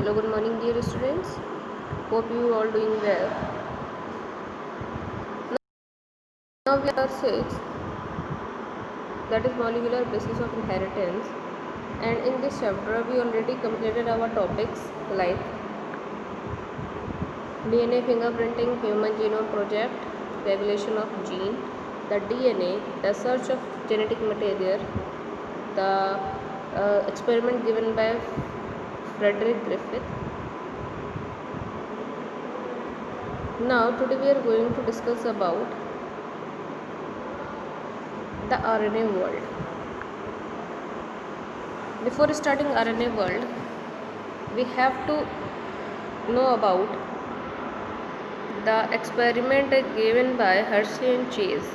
Hello, good morning, dear students. Hope you all doing well. Now we are 6, that is molecular basis of inheritance, and in this chapter we already completed our topics like DNA fingerprinting, human genome project, regulation of gene, the DNA, the search of genetic material, the experiment given by Frederick Griffith. Now today we are going to discuss about the RNA world. Before starting RNA world, we have to know about the experiment given by Hershey and Chase.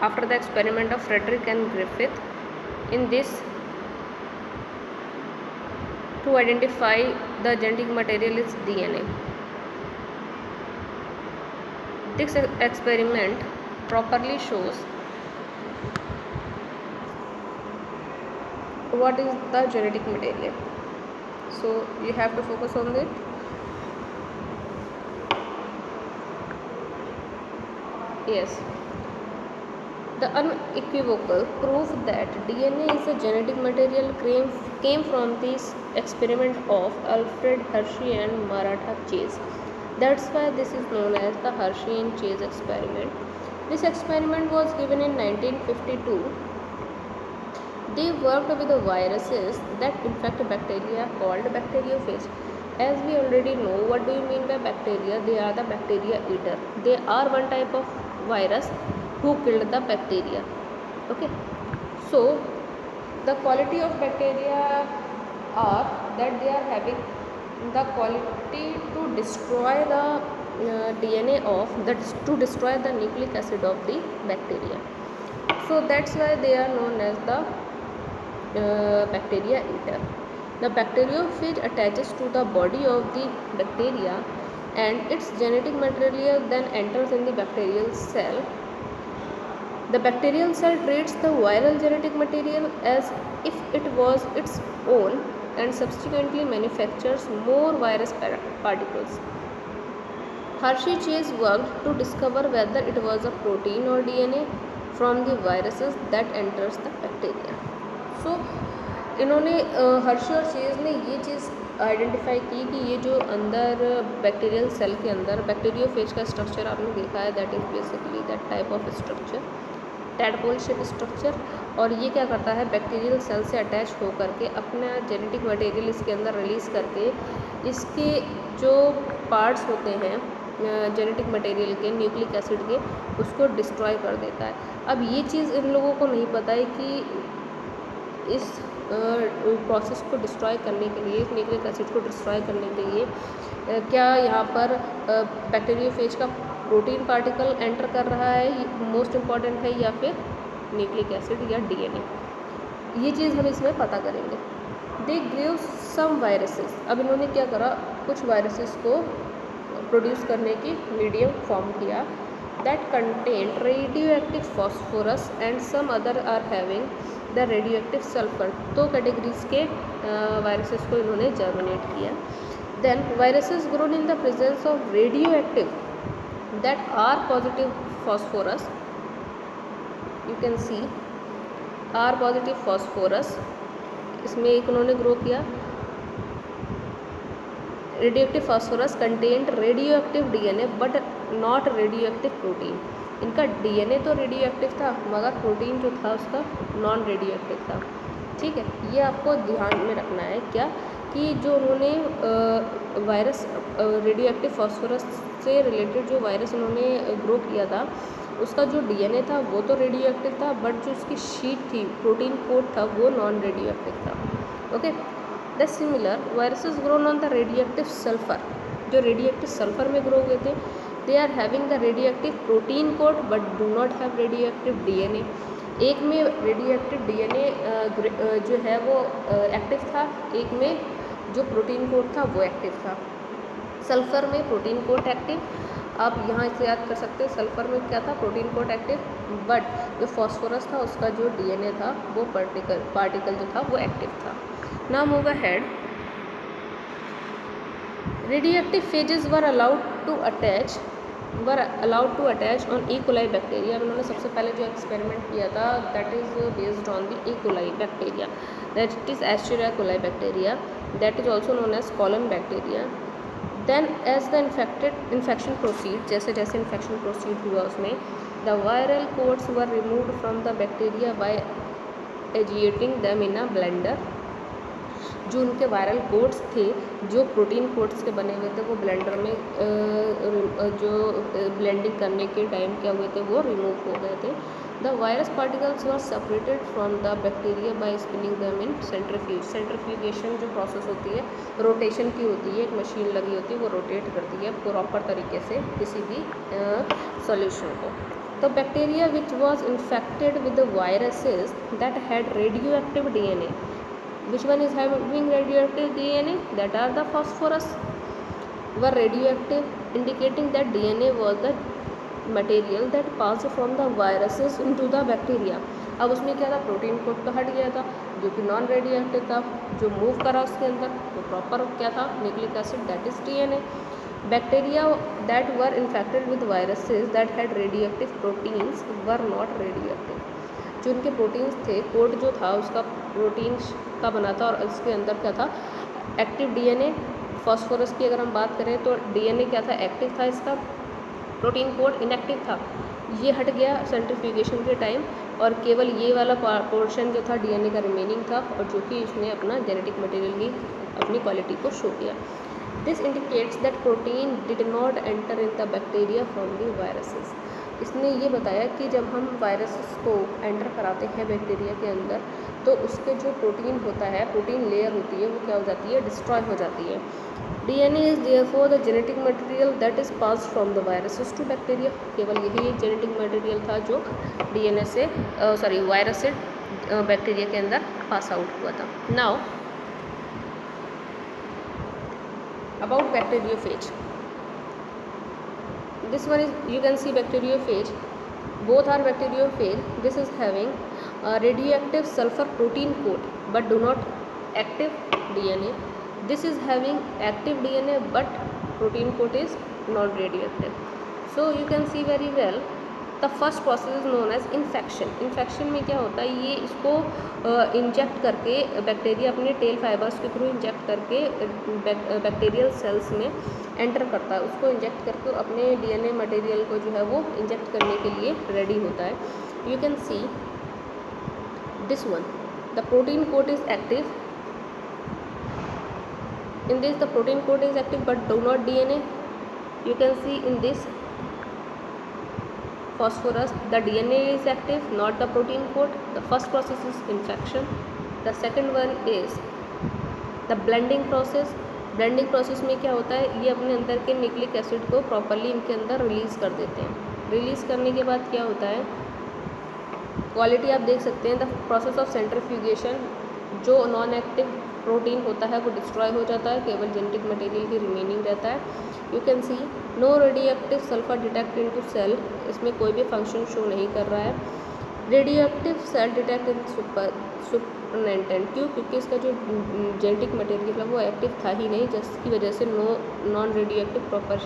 After the experiment of Frederick and Griffith, in this to identify the genetic material is DNA. This experiment properly shows what is the genetic material. So you have to focus on it. Yes. The unequivocal proof that DNA is a genetic material came from this experiment of Alfred Hershey and Maratha Chase. That's why this is known as the Hershey and Chase experiment. This experiment was given in 1952. They worked with the viruses that infect bacteria called bacteriophage. As we already know, what do you mean by bacteria? They are the bacteria eater. They are one type of virus who killed the bacteria. Okay, so the quality of bacteria are that they are having the quality to destroy the DNA of to destroy the nucleic acid of the bacteria. So that's why they are known as the bacteria eater. The bacteriophage attaches to the body of the bacteria and its genetic material then enters in the bacterial cell. The bacterial cell treats the viral genetic material as if it was its own and subsequently manufactures more virus particles. Hershey Chase worked to discover whether it was a protein or DNA from the viruses that enters the bacteria. So इन्होंने हर्षी और chase ने ये चीज़ identify की कि ये जो अंदर bacterial cell के अंदर बैक्टीरियोफेज का स्ट्रक्चर आपने देखा है, that is basically that type of structure, tadpole shape structure, और ये क्या करता है बैक्टीरियल सेल से अटैच होकर के अपना जेनेटिक मटेरियल इसके अंदर रिलीज़ करके इसके जो पार्ट्स होते हैं जेनेटिक मटेरियल के न्यूक्लिक एसिड के उसको डिस्ट्रॉय कर देता है. अब ये चीज़ इन लोगों को नहीं पता है कि इस प्रोसेस को डिस्ट्रॉय करने के लिए, इस न्यूक्लिक एसिड को डिस्ट्रॉय करने के लिए क्या यहाँ पर बैक्टीरियोफेज का प्रोटीन पार्टिकल एंटर कर रहा है, मोस्ट इम्पॉर्टेंट है, या फिर न्यूक्लिक एसिड या डीएनए. ये चीज़ हम इसमें पता करेंगे. दे ग्रेव सम वायरसेस. अब इन्होंने क्या करा, कुछ वायरसेस को प्रोड्यूस करने की मीडियम फॉर्म किया that contain radio active phosphorus and some other are having the radio active sulphur. दो कैटेगरीज के वायरसेस को इन्होंने जर्मिनेट किया. Then viruses grown in the presence of radio active that are positive phosphorus. You can see are positive phosphorus, इसमें एक उन्होंने grow किया. Radio active phosphorus content radio active DNA but not radio active protein. इनका DNA तो radio active था मगर protein जो था उसका नॉन रेडियो एक्टिव था. ठीक है, ये आपको ध्यान में रखना है क्या कि जो उन्होंने वायरस रेडियो एक्टिव फॉस्फोरस से रिलेटेड जो वायरस उन्होंने ग्रो किया था उसका जो डीएनए था वो तो रेडियो एक्टिव था बट जो उसकी शीट थी, प्रोटीन कोड था, वो नॉन रेडियो एक्टिव था. Okay, the similar viruses grown on the radio active sulphur. जो रेडियो एक्टिव सल्फर में ग्रो हुए थे they are having the radio active protein code but do not have radio active DNA. एक में radio active DNA जो है वो active था, एक में जो प्रोटीन कोड था वो एक्टिव था. सल्फर में प्रोटीन कोड एक्टिव, आप यहाँ से याद कर सकते हैं सल्फर में क्या था, प्रोटीन कोड एक्टिव, बट जो फॉस्फोरस था उसका जो डीएनए था वो पार्टिकल जो था वो एक्टिव था. Now move ahead. Radioactive phages were allowed to attach on E coli bacteria. अब उन्होंने सबसे पहले जो एक्सपेरिमेंट किया था that is based on the E coli bacteria, that it is Escherichia coli bacteria, that is also known as colon bacteria. Then as the infection proceed, जैसे जैसे infection proceed हुआ उसमें the viral coats were removed from the bacteria by agitating them in a blender. जो उनके viral codes थे, जो protein codes के बने हुए थे, वो ब्लेंडर में जो ब्लेंडिंग करने के टाइम क्या हुए थे, वो रिमूव हो गए थे। The virus particles were separated from the bacteria bye spinning them in centrifuge. Centrifugation जो प्रोसेस होती है, रोटेशन की होती है, एक मशीन लगी होती है, वो रोटेट करती है प्रॉपर तरीके से किसी भी सॉल्यूशन को। तो bacteria which was infected with viruses that had radio active DNA, which one is having radioactive DNA, that are the phosphorus, were radioactive, indicating that DNA was the material that passed from the viruses into the bacteria। अब उसमें क्या था, protein code तो हट गया था जो कि नॉन रेडियोएक्टिव था, जो मूव करा उसके अंदर वो प्रॉपर क्या था, nucleic acid, that is DNA। Bacteria that were infected with viruses that had radioactive proteins were not radioactive. जो उनके प्रोटीन्स थे, कोड जो था उसका प्रोटीन का बना था और इसके अंदर क्या था, एक्टिव DNA। फॉस्फोरस की अगर हम बात करें तो DNA क्या था, एक्टिव था, इसका प्रोटीन कोड इनएक्टिव था। ये हट गया सेंट्रीफ्यूगेशन के टाइम और केवल ये वाला पोर्शन जो था DNA का रिमेनिंग था, और जो कि इसने अपना जेनेटिक मटेरियल की अपनी क्वालिटी को शो किया। This indicates that protein did not enter in the bacteria from the viruses. इसने ये बताया कि जब हम वायरसेस को एंटर कराते हैं बैक्टीरिया के अंदर, तो उसके जो प्रोटीन होता है, प्रोटीन लेयर होती है, वो क्या हो जाती है, डिस्ट्रॉय हो जाती है। DNA is therefore the genetic material that is passed from the viruses to bacteria. केवल यही एक जेनेटिक मटेरियल था जो DNA से वायरस से बैक्टीरिया के अंदर पास आउट हुआ था। Now about bacteriophage, this one is, you can see bacteriophage, both are bacteriophage. This is having a radioactive sulfur protein coat but do not active DNA. This is having active DNA but protein coat is not radioactive. So you can see very well the first process is known as infection. Infection में क्या होता है, ये इसको inject करके bacteria अपने tell fibres के through inject करके बैक्टीरियल सेल्स में एंटर करता है, उसको इंजेक्ट करके अपने DNA मटेरियल को जो है वो इंजेक्ट करने के लिए रेडी होता है। You can see this one, the protein coat is active, in this the protein coat is active but do not DNA. You can see in this phosphorus the DNA is active, not the protein coat. The first process is infection. The second one is the blending process. Blending process में क्या होता है, ये अपने अंदर के nucleic acid को properly इनके अंदर रिलीज़ कर देते हैं। रिलीज़ करने के बाद क्या होता है, क्वालिटी आप देख सकते हैं, द प्रोसेस ऑफ सेंट्रीफ्यूगेशन, जो नॉन एक्टिव प्रोटीन होता है वो डिस्ट्रॉय हो जाता है, केवल जेनेटिक मटेरियल ही रिमेनिंग रहता है। You can see no radio active sulphur detect into cell, इसमें कोई भी फंक्शन शो नहीं कर रहा है। Radio active cell detect in supernatant, क्यों, क्योंकि इसका जो जेनेटिक मटेरियल है वो एक्टिव था ही नहीं, जिसकी वजह से नॉन रेडियो एक्टिव प्रॉपर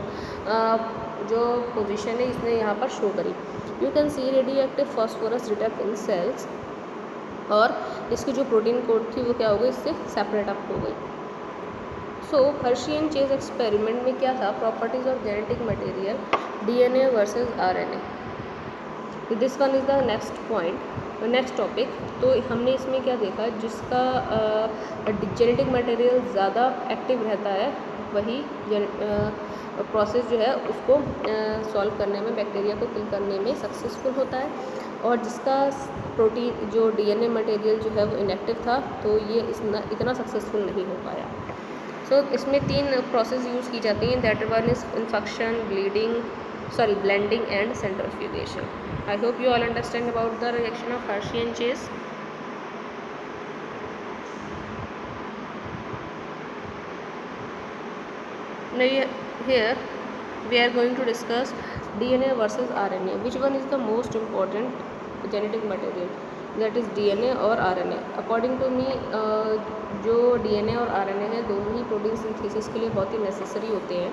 जो पोजीशन है इसने यहाँ पर शो करी। You can see radio active phosphorus detect in cells, और इसकी जो प्रोटीन कोड थी वो क्या हो गई, इससे सेपरेट अप हो गई। सो हर्शी एंड चेज एक्सपेरिमेंट में क्या था, properties of genetic material DNA versus RNA। This one is the next point, next topic. तो हमने इसमें क्या देखा, जिसका जेनेटिक मटेरियल ज़्यादा एक्टिव रहता है वही प्रोसेस जो है उसको सॉल्व करने में, बैक्टीरिया को किल करने में सक्सेसफुल होता है, और जिसका प्रोटीन जो DNA मटेरियल जो है वो इनएक्टिव था तो ये इतना सक्सेसफुल नहीं हो पाया। सो इसमें 3 प्रोसेस यूज़ की जाती हैं, that one is infection, blending and centrifugation. I hope you all understand about the reaction of Hershey and chase. Here we are going to discuss DNA versus RNA. Which one is the most important genetic material? That is DNA और RNA. According to me जो DNA और RNA है दोनों ही protein synthesis के लिए बहुत ही necessary होते हैं।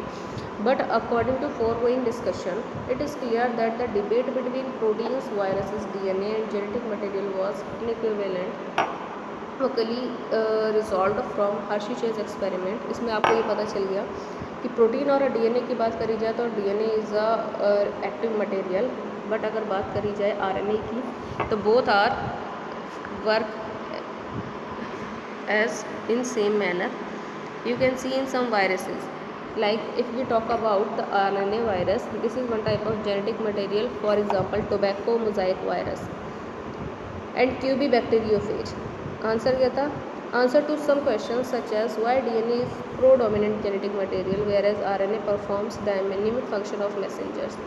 But according to foregoing discussion it is clear that the debate between proteins, viruses, DNA and genetic material was inequivalent locally resolved from Hershey Chase experiment. इसमें आपको ये पता चल गया कि प्रोटीन और डीएनए की बात करी जाए तो DNA is a active material, but अगर बात करी जाए आरएनए की तो both are work as in same manner. You can see in some viruses, like if we talk about the RNA virus, this is one type of genetic material, for example tobacco mosaic virus and QB bacteriophage. Answer क्या था? Answer to some questions such as why DNA is predominant genetic material whereas RNA performs the minimum function of messengers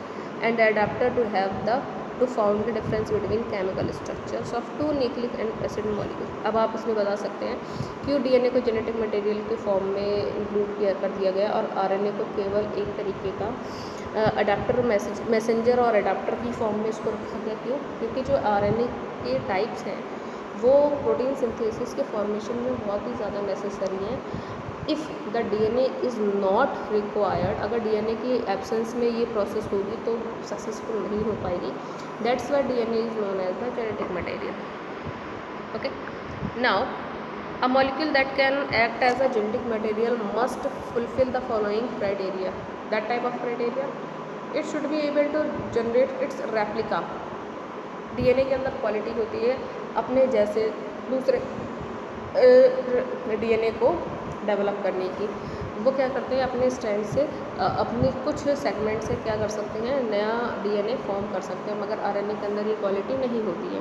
and adapter to have the to found the difference between chemical structures of two nucleic acid molecules। अब आप इसमें बता सकते हैं क्यों DNA को genetic material के form में इंक्लूड कर दिया गया और आरएनए को केवल एक तरीके का अडाप्टर मैसेंजर और अडाप्टर की फॉर्म में इसको रखा गया। क्यों? क्योंकि जो आरएनए के टाइप्स हैं वो प्रोटीन सिंथेसिस के फॉर्मेशन में बहुत ही ज़्यादा नेसेसरी हैं। If the DNA is not required, अगर डीएनए की एब्सेंस में ये प्रोसेस होगी तो सक्सेसफुल नहीं हो पाएगी। That's why DNA is known as the genetic material. Okay, now a molecule that can act as a genetic material must fulfill the following criteria. That type of criteria, it should be able to generate its replica। DNA के अंदर quality होती है अपने जैसे दूसरे DNA को develop करने की। वो क्या करते हैं अपने स्ट्रैंड से अपने कुछ सेगमेंट से क्या कर सकते हैं नया डीएनए फॉर्म कर सकते हैं, मगर आरएनए के अंदर ये क्वालिटी नहीं होती है।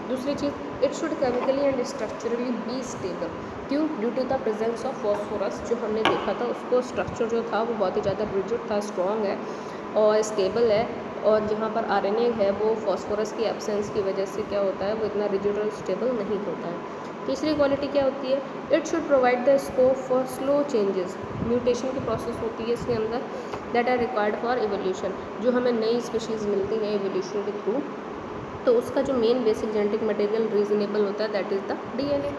दूसरी चीज़, it should chemically and structurally be stable. क्यों? Due to the presence of phosphorus. जो हमने देखा था उसको स्ट्रक्चर जो था वो बहुत ही ज़्यादा रिजिड था, स्ट्रॉन्ग है और स्टेबल है, और जहाँ पर आरएनए है वो फॉस्फोरस की एब्सेंस की वजह से क्या होता है वो इतना रिजिड और स्टेबल नहीं होता है। तीसरी क्वालिटी क्या होती है? It should provide the scope for slow changes. Mutation की प्रोसेस होती है इसके अंदर that are required for evolution. जो हमें नई स्पीशीज़ मिलती हैं एवोल्यूशन के थ्रू, तो उसका जो main basic genetic material reasonable होता है that is the DNA.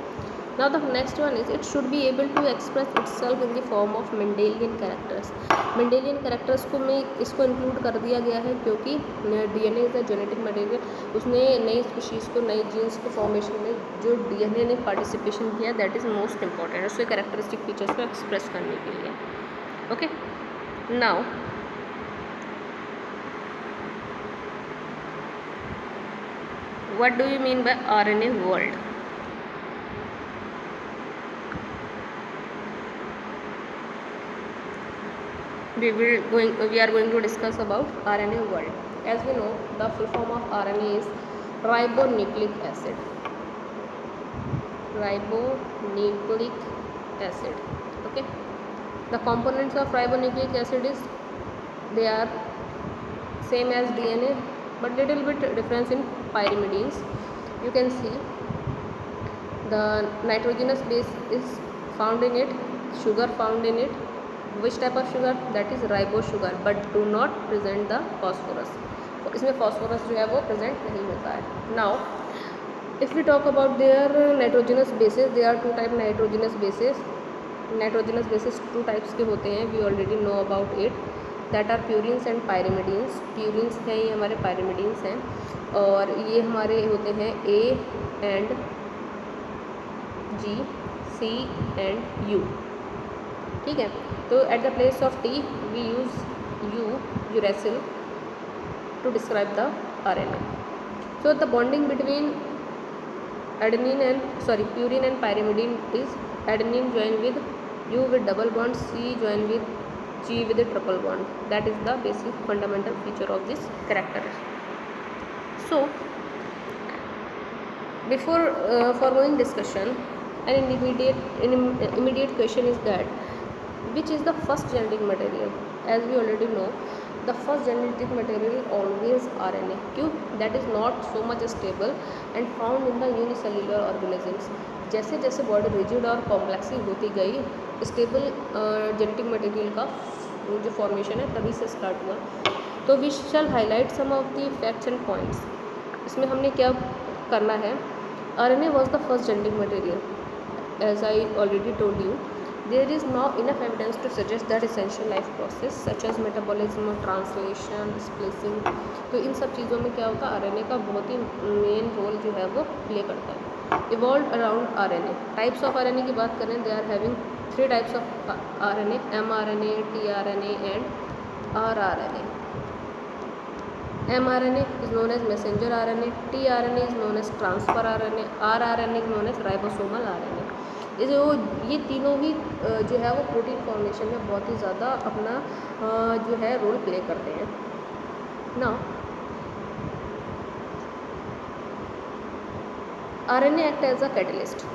Now the next one is it should be able to express itself in the form of Mendelian characters। Mendelian characters को में इसको include कर दिया गया है क्योंकि DNA is a genetic material. उसने नई स्पीशीज़ को नई जीन्स के फॉर्मेशन में जो डीएनए ने पार्टिसिपेशन किया दैट इज़ मोस्ट इंपॉर्टेंट उसके कैरेक्टरिस्टिक फीचर्स को एक्सप्रेस करने के लिए। Okay, now what do you mean by RNA world? We are going to discuss about RNA world. As we know, the full form of RNA is ribonucleic acid. Ribonucleic acid. Okay. The components of ribonucleic acid is they are same as DNA, but little bit difference in pyrimidines. You can see the nitrogenous base is found in it, sugar found in it. Which type of sugar? That is ribo sugar, but do not present the phosphorus. तो इसमें phosphorus जो है वो present नहीं होता है। Now if we talk about their nitrogenous bases, they are two type nitrogenous bases. Nitrogenous bases two types के होते हैं, we already know about it, that are purines and pyrimidines. Purines हैं ये हमारे पायरिमिडीन्स हैं और ये हमारे होते हैं A and G, C and U. ठीक है, तो at the place of T we use uracil to describe the RNA. So the bonding between purine and pyrimidine is adenine join with U with double bond, C join with G with triple bond. That is the basic fundamental feature of this character. So before foregoing discussion, an immediate question is that which is the first genetic material? As we already know, the first genetic material is always RNA. क्यों? That is not so much stable and found in the unicellular organisms। जैसे जैसे body rigid और complex होती गई, stable genetic material का जो formation है तभी से स्टार्ट हुआ। तो we shall highlight some of the facts and points. इसमें हमने क्या करना है RNA was the first genetic material. As I already told you, there is now enough evidence to suggest that essential life process such as metabolism, translation, splicing, तो इन सब चीज़ों में क्या होता है, RNA का बहुत ही मेन रोल जो है वो प्ले करता है. Evolved around RNA. Types of RNA की बात करें, they are having 3 types of RNA: mRNA, tRNA and rRNA. mRNA is known as messenger RNA, tRNA is known as transfer RNA, rRNA is known as ribosomal RNA. ये तीनों ही जो है वो protein formation में बहुत ही ज़्यादा अपना जो है रोल प्ले करते हैं. ना RNA act as a catalyst,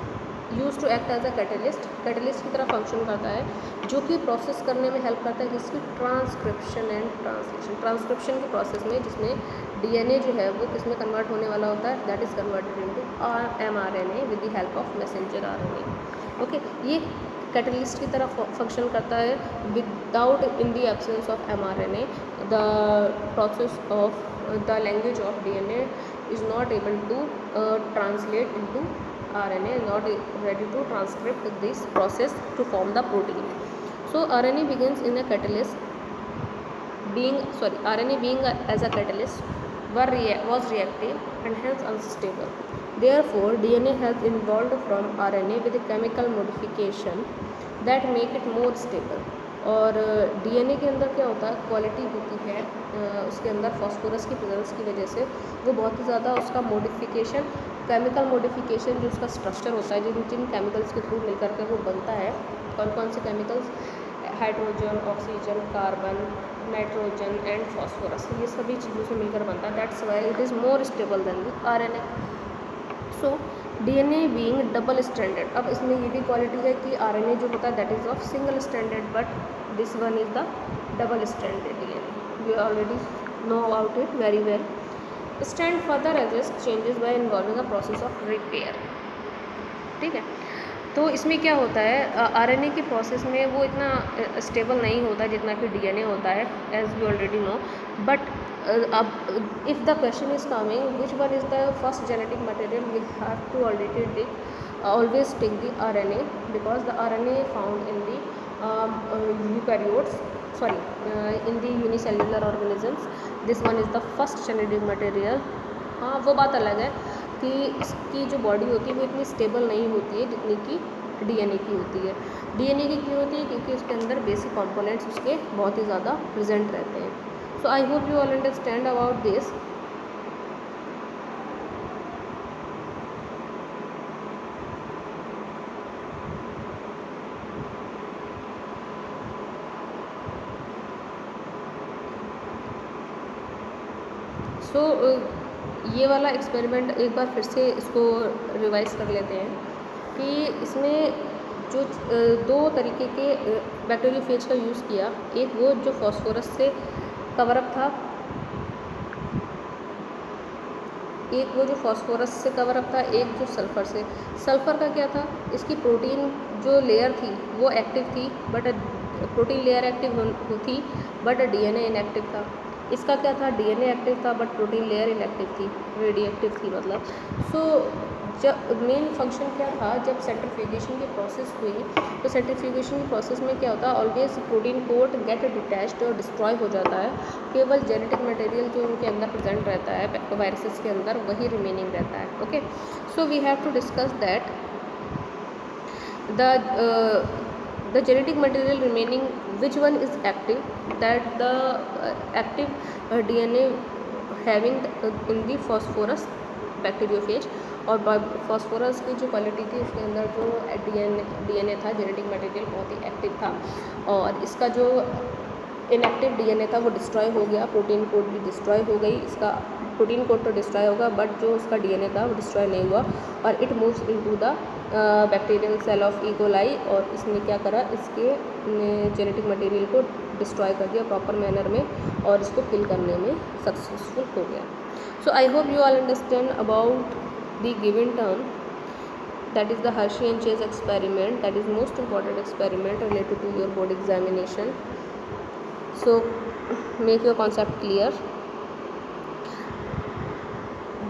use to act as a catalyst की तरह फंक्शन करता है, जो कि प्रोसेस करने में हेल्प करता है किसकी, ट्रांसक्रिप्शन एंड ट्रांसलेशन की प्रोसेस में, जिसमें DNA जो है वो किस में कन्वर्ट होने वाला होता है, that is converted into mRNA with the help of messenger RNA. Okay, ये कैटलिस्ट की तरह फंक्शन करता है. Without in the absence of mRNA the process of the language of DNA is not able to translate into RNA, not ready to transcript this process to form the protein. So RNA begins in a catalyst RNA being as a catalyst was reactive and hence unstable. Therefore DNA has evolved from RNA with a chemical modification that make it more stable. और DNA के अंदर क्या होता है, quality होती है उसके अंदर फॉस्फोरस की प्रेजेंस की वजह से वो बहुत ही ज़्यादा उसका मॉडिफिकेशन, केमिकल मॉडिफिकेशन जो उसका स्ट्रक्चर होता है, जिन जिन केमिकल्स के थ्रू मिल करके वो बनता है. कौन कौन से chemicals, hydrogen, oxygen, carbon, nitrogen and phosphorus, ये सभी चीज़ों से मिलकर बनता है. That's why it is more stable then the RNA. So DNA being double standard, अब इसमें ये भी क्वालिटी है कि RNA जो होता है that is of single standard, but this one is the double standard DNA. You already know about it very well. Stand further resist changes by involving a process of repair. ठीक है, तो इसमें क्या होता है, RNA की process में वो इतना स्टेबल नहीं होता जितना कि DNA होता है, as we already know. But अब if the question is coming which one is the first genetic material, we have to already always take the RNA, because the RNA found in the eukaryotes, in the unicellular organisms, this one is the first genetic material. हाँ, वो बात अलग है कि इसकी जो body होती है वो इतनी स्टेबल नहीं होती है जितनी कि DNA की होती है. DNA की क्यों होती है, क्योंकि उसके अंदर बेसिक कंपोनेंट्स उसके बहुत ही ज़्यादा प्रेजेंट रहते हैं. So I hope you all understand about this. सो ये वाला एक्सपेरिमेंट एक बार फिर से इसको रिवाइज कर लेते हैं कि इसमें जो दो तरीके के बैक्टीरियोफेज का यूज़ किया. एक वो जो फॉस्फोरस से कवरअप था, एक वो जो फॉस्फोरस से कवरअप था, एक जो सल्फ़र से. सल्फ़र का क्या था, इसकी प्रोटीन जो लेयर थी वो एक्टिव थी, बट प्रोटीन लेयर एक्टिव थी बट DNA इनएक्टिव था. इसका क्या था, DNA एक्टिव था बट प्रोटीन लेयर इनएक्टिव थी, रेडिएक्टिव थी मतलब. सो जब मेन फंक्शन क्या था, जब सेंट्रीफ्यूगेशन की प्रोसेस हुई, तो सेंट्रीफ्यूगेशन की प्रोसेस में क्या होता है, always protein coat get detached और डिस्ट्रॉय हो जाता है. केवल जेनेटिक मटेरियल जो उनके अंदर प्रेजेंट रहता है वायरसेस के अंदर, वही रिमेनिंग रहता है. Okay, so we have to discuss that the genetic material remaining, which one is active, that the active DNA having in the phosphorus bacteriophage. और फॉस्फोरस की जो क्वालिटी थी उसके अंदर जो DNA था, जेनेटिक मटेरियल बहुत ही एक्टिव था, और इसका जो इनएक्टिव DNA था वो डिस्ट्रॉय हो गया. प्रोटीन कोड भी डिस्ट्रॉय हो गई, इसका प्रोटीन कोड तो डिस्ट्रॉय होगा बट जो उसका DNA था वो डिस्ट्रॉय नहीं हुआ, और it moves into the bacterial cell of E coli, और इसने क्या करा, इसके जेनेटिक मटेरियल को डिस्ट्रॉय कर दिया प्रॉपर मैनर में, और इसको किल करने में सक्सेसफुल हो गया. So I hope you all understand about the given term, that is the Hershey and Chase experiment, that is most important experiment related to your board examination. So make your concept clear.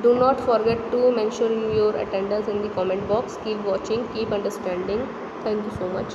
Do not forget to mention your attendance in the comment box. Keep watching, keep understanding. Thank you so much.